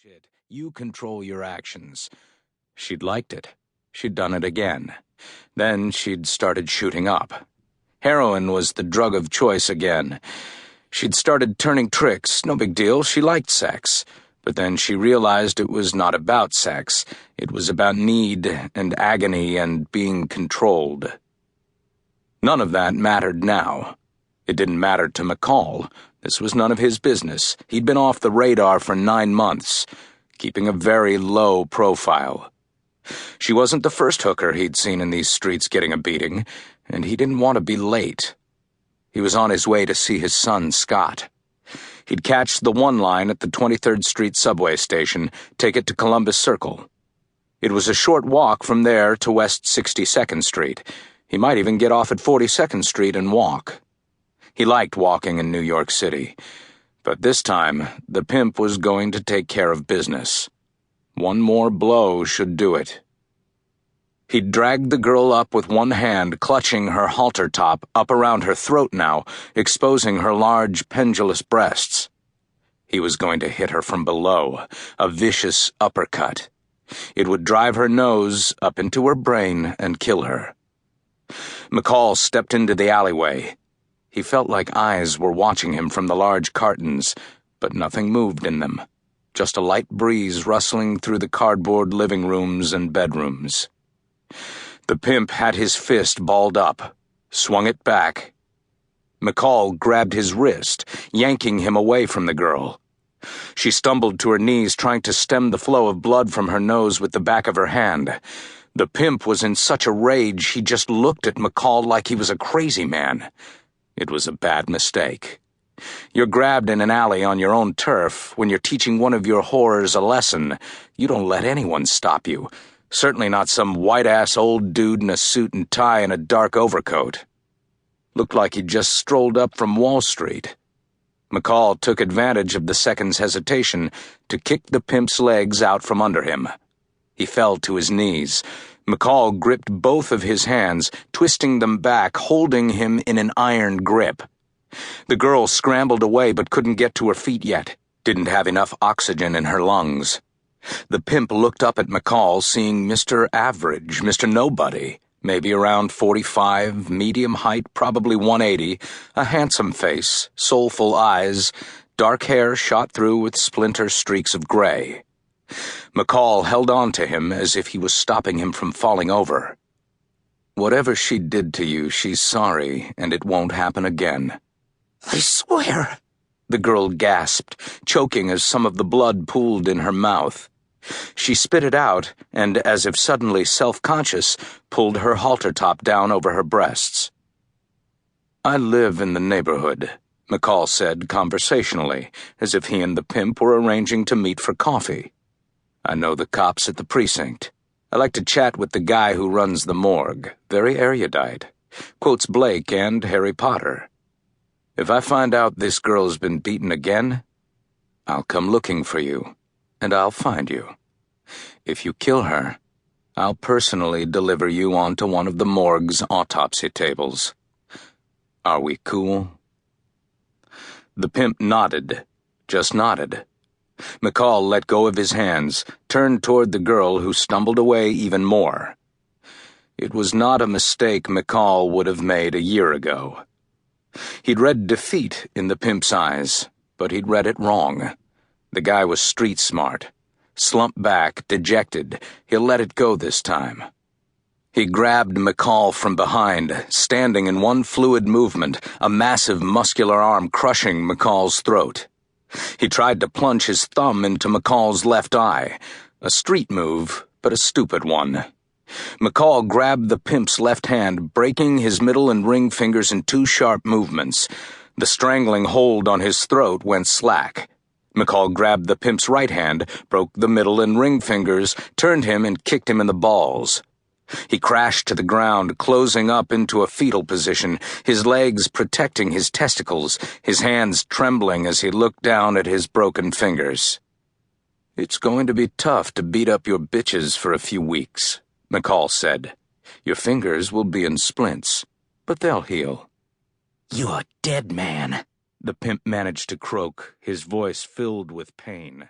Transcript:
bullshit. You control your actions. She'd liked it. She'd done it again. Then she'd started shooting up. Heroin was the drug of choice again. She'd started turning tricks. No big deal. She liked sex. But then she realized it was not about sex. It was about need and agony and being controlled. None of that mattered now. It didn't matter to McCall. This was none of his business. He'd been off the radar for 9 months, keeping a very low profile. She wasn't the first hooker he'd seen in these streets getting a beating, and he didn't want to be late. He was on his way to see his son, Scott. He'd catch the 1 line at the 23rd Street subway station, take it to Columbus Circle. It was a short walk from there to West 62nd Street. He might even get off at 42nd Street and walk. He liked walking in New York City, but this time the pimp was going to take care of business. One more blow should do it. He dragged the girl up with one hand, clutching her halter top up around her throat now, exposing her large, pendulous breasts. He was going to hit her from below, a vicious uppercut. It would drive her nose up into her brain and kill her. McCall stepped into the alleyway. He felt like eyes were watching him from the large curtains, but nothing moved in them. Just a light breeze rustling through the cardboard living rooms and bedrooms. The pimp had his fist balled up, swung it back. McCall grabbed his wrist, yanking him away from the girl. She stumbled to her knees, trying to stem the flow of blood from her nose with the back of her hand. The pimp was in such a rage he just looked at McCall like he was a crazy man. It was a bad mistake. You're grabbed in an alley on your own turf when you're teaching one of your whores a lesson. You don't let anyone stop you. Certainly not some white-ass old dude in a suit and tie and a dark overcoat. Looked like he'd just strolled up from Wall Street. McCall took advantage of the second's hesitation to kick the pimp's legs out from under him. He fell to his knees. McCall gripped both of his hands, twisting them back, holding him in an iron grip. The girl scrambled away but couldn't get to her feet yet, didn't have enough oxygen in her lungs. The pimp looked up at McCall, seeing Mr. Average, Mr. Nobody, maybe around 45, medium height, probably 180, a handsome face, soulful eyes, dark hair shot through with splinter streaks of gray. McCall held on to him as if he was stopping him from falling over. "Whatever she did to you, she's sorry, and it won't happen again." "I swear," the girl gasped, choking as some of the blood pooled in her mouth. She spit it out, and, as if suddenly self-conscious, pulled her halter top down over her breasts. "I live in the neighborhood," McCall said conversationally, as if he and the pimp were arranging to meet for coffee. "I know the cops at the precinct. I like to chat with the guy who runs the morgue, very erudite, quotes Blake and Harry Potter. If I find out this girl's been beaten again, I'll come looking for you, and I'll find you. If you kill her, I'll personally deliver you onto one of the morgue's autopsy tables. Are we cool?" The pimp nodded, just nodded. McCall let go of his hands, turned toward the girl, who stumbled away even more. It was not a mistake McCall would have made a year ago. He'd read defeat in the pimp's eyes, but he'd read it wrong. The guy was street smart. Slumped back, dejected. He'll let it go this time. He grabbed McCall from behind, standing in one fluid movement, a massive muscular arm crushing McCall's throat. He tried to plunge his thumb into McCall's left eye. A street move, but a stupid one. McCall grabbed the pimp's left hand, breaking his middle and ring fingers in 2 sharp movements. The strangling hold on his throat went slack. McCall grabbed the pimp's right hand, broke the middle and ring fingers, turned him and kicked him in the balls. He crashed to the ground, closing up into a fetal position, his legs protecting his testicles, his hands trembling as he looked down at his broken fingers. "It's going to be tough to beat up your bitches for a few weeks," McCall said. "Your fingers will be in splints, but they'll heal." "You're a dead man," the pimp managed to croak, his voice filled with pain.